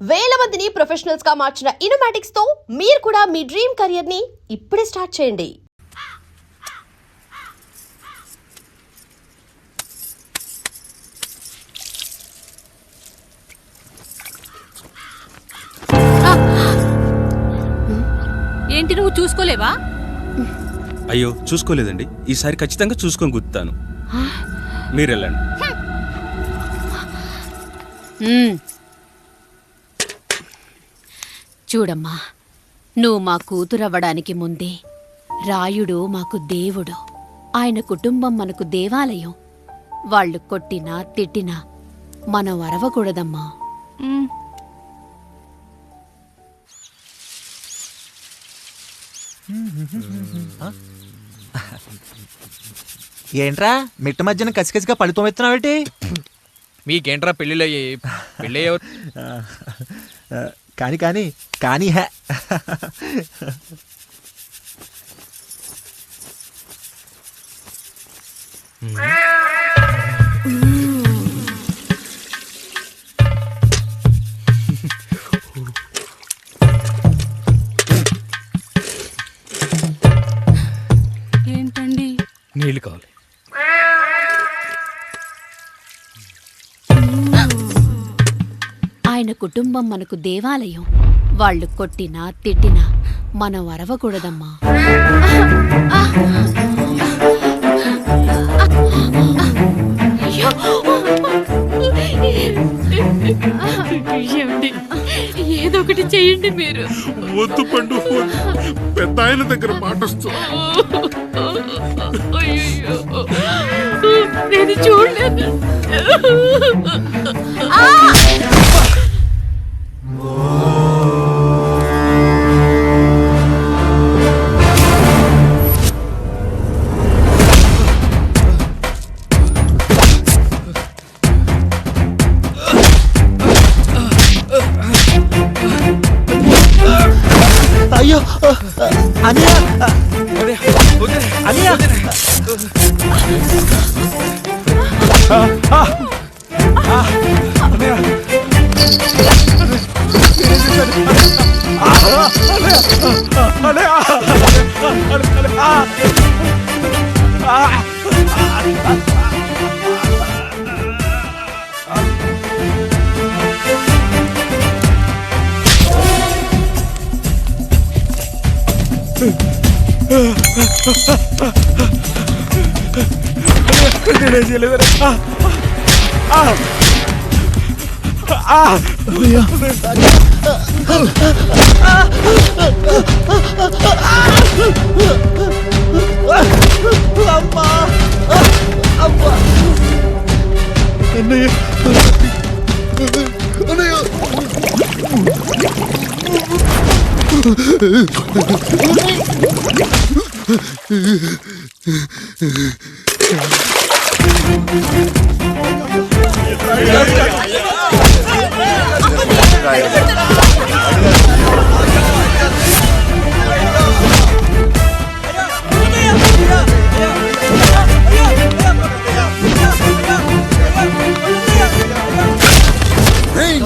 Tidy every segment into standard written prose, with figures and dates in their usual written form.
వేల మందిని ప్రొఫెషనల్స్ గా మార్చిన ఇనోమాటిక్స్ తో మీరు కూడా మీ డ్రీమ్ కెరియర్ ని ఇప్పుడే స్టార్ట్ చేయండి. ఏంటి నువ్వు చూసుకోలేవా? అయ్యో చూసుకోలేదండి, ఈసారి ఖచ్చితంగా చూసుకొని గుర్తాను. మీరు వెళ్ళండి. చూడమ్మా, నువ్వు మా కూతురవ్వడానికి ముందే రాయుడు మాకు దేవుడు, ఆయన కుటుంబం మనకు దేవాలయం. వాళ్ళు కొట్టినా తిట్టినా మనం అరవకూడదమ్మా. ఏంట్రా మిట్ట మధ్యన కసికసిగా పడితోమెత్తున్నావేటి? మీకేంట్రా పెళ్ళిళ్ళయ్యి? పెళ్ళి కానీ కానీ కానీ హే ఏంటండి? నీళ్ళు కావాలి. ఆయన కుటుంబం మనకు దేవాలయం. వాళ్ళు కొట్టినా తిట్టినా మనం అరవకూడదమ్మా. ఏదో ఒకటి చెయ్యండి మీరు. వద్దు పండు, పెద్ద ఆయన దగ్గర మాటొస్తూ. నేను చూడలేదు. అయ్యో అనియా అనియా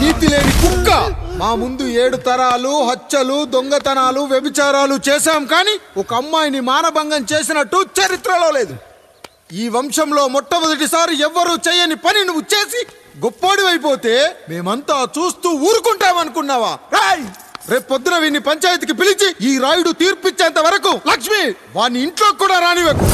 నీతి లేని కుక్క, మా ముందు 7 తరాలు హత్యలు, దొంగతనాలు, వ్యభిచారాలు చేశాం, కానీ ఒక అమ్మాయిని మానభంగం చేసినట్టు చరిత్రలో లేదు. ఈ వంశంలో మొట్టమొదటిసారి ఎవ్వరూ చేయని పని నువ్వు చేసి గొప్పోడివైపోతే మేమంతా చూస్తూ ఊరుకుంటామనుకున్నావా? రేపు పొద్దున వీడిని పంచాయతీకి పిలిచి ఈ రాయుడు తీర్పిచ్చేంత వరకు లక్ష్మి వాడిని ఇంట్లో కూడా రానివ్వకు.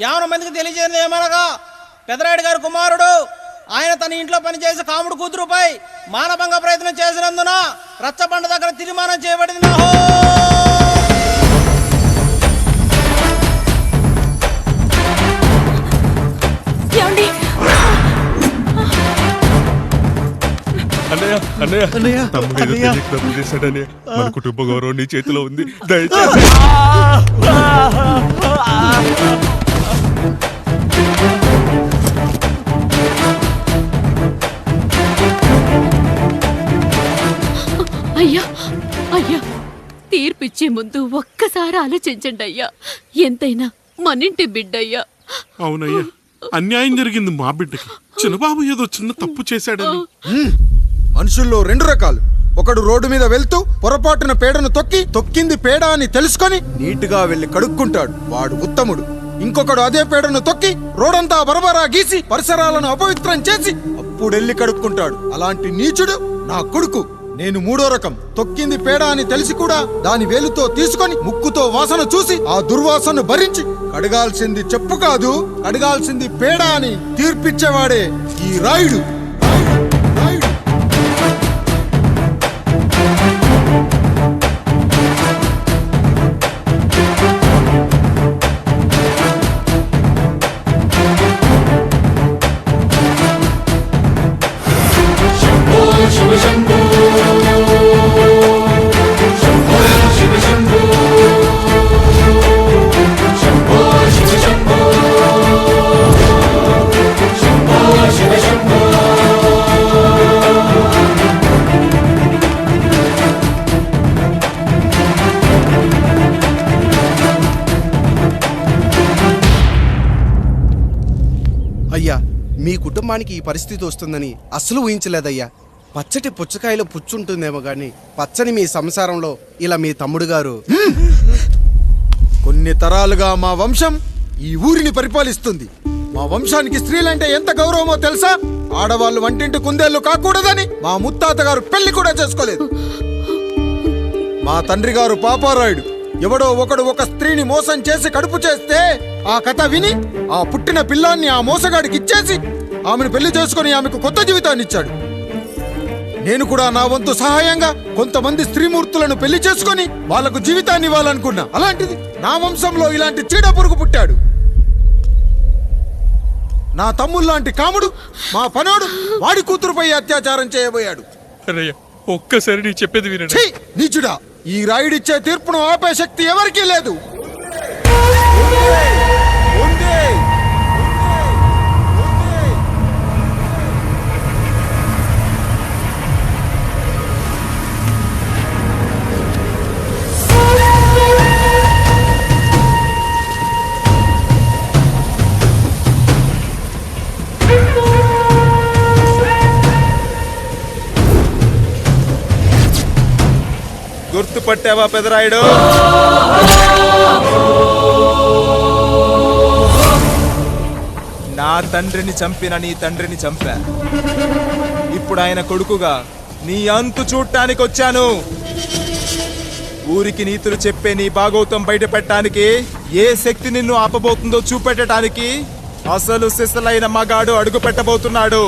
యావన మందికి తెలియజేయడం ఏమనగా, పెదరాయుడు గారి కుమారుడు ఆయన తన ఇంట్లో పనిచేసే కాముడు కూతురుపై మానభంగ ప్రయత్నం చేసినందున రచ్చబండ దగ్గర తీర్మానం చేయబడింది. మన కుటుంబ గౌరవం నీ చేతిలో ఉంది, దయచేసి. అయ్యా అయ్యా తీర్పిచ్చే ముందు ఒక్కసారి ఆలోచించండి అయ్యా. ఎంతైనా మనింటి బిడ్డయ్యా. అవునయ్యా, అన్యాయం జరిగింది మా బిడ్డకి. చిన్నబాబు ఏదో చిన్న తప్పు చేశాడని. మనుషుల్లో రెండు రకాలు. ఒకడు రోడ్డు మీద వెళ్తూ పొరపాటున పేడను తొక్కింది పేడ అని తెలుసుకొని నీటుగా వెళ్లి కడుక్కుంటాడు, వాడు ఉత్తముడు. ఇంకొకడు అదే పేడను తొక్కి రోడంతా బరబరా గీసి పరిసరాలను అపవిత్రం చేసి అప్పుడెళ్ళి కడుక్కుంటాడు. అలాంటి నీచుడు నా కొడుకు. నేను మూడో రకం. తొక్కింది పేడ అని తెలిసి కూడా దాని వేలుతో తీసుకొని ముక్కుతో వాసన చూసి ఆ దుర్వాసనను భరించి కడగాల్సింది చెప్పు కాదు, కడగాల్సింది పేడ అని తీర్పిచ్చేవాడే ఈ రాయుడు. అయ్యా, మీ కుటుంబానికి ఈ పరిస్థితి వస్తుందని అస్సలు ఊహించలేదయ్యా. పచ్చటి పుచ్చకాయలో పుచ్చుంటుందేమో గాని పచ్చని మీ సంసారంలో ఇలా మీ తమ్ముడు గారు. కొన్ని తరాలుగా మా వంశం ఈ ఊరిని పరిపాలిస్తుంది. మా వంశానికి స్త్రీలంటే ఎంత గౌరవమో తెలుసా? ఆడవాళ్ళు వంటింటి కుందేళ్లు కాకూడదని మా ముత్తాత గారు పెళ్లి కూడా చేసుకోలేదు. మా తండ్రి గారు పాపారాయుడు ఎవడో ఒకడు ఒక స్త్రీని మోసం చేసి కడుపు చేస్తే ఆ కథ విని ఆ పుట్టిన పిల్లాన్ని ఆ మోసగాడికి ఇచ్చేసి ఆమెను పెళ్లి చేసుకుని ఆమెకు కొత్త జీవితాన్ని ఇచ్చాడు. నేను కూడా నా వంతు సహాయంగా కొంతమంది స్త్రీమూర్తులను పెళ్లి చేసుకుని వాళ్లకు జీవితాన్ని ఇవ్వాలనుకున్నా. అలాంటిది నా వంశంలో ఇలాంటి చీడ పురుగు పుట్టాడు. నా తమ్ముళ్లాంటి కాముడు మా పనోడు వాడి కూతురుపై అత్యాచారం చేయబోయాడు. అరయ్య, ఒక్కసారి నీ చెప్పేది వినండి. ఛీ, నీచుడా! ఈ రాయుడిచ్చే తీర్పును ఆపే శక్తి ఎవరికీ లేదు. గుర్తుపట్టావా పెదరాయుడు? నా తండ్రిని చంపిన నీ తండ్రిని చంపా. ఇప్పుడు ఆయన కొడుకుగా నీ అంతు చూడటానికి వచ్చాను. ఊరికి నీతులు చెప్పే నీ భాగోతం బయట పెట్టడానికి, ఏ శక్తి నిన్ను ఆపబోతుందో చూపెట్టడానికి అసలు సిసలైన మగాడు అడుగు పెట్టబోతున్నాడు.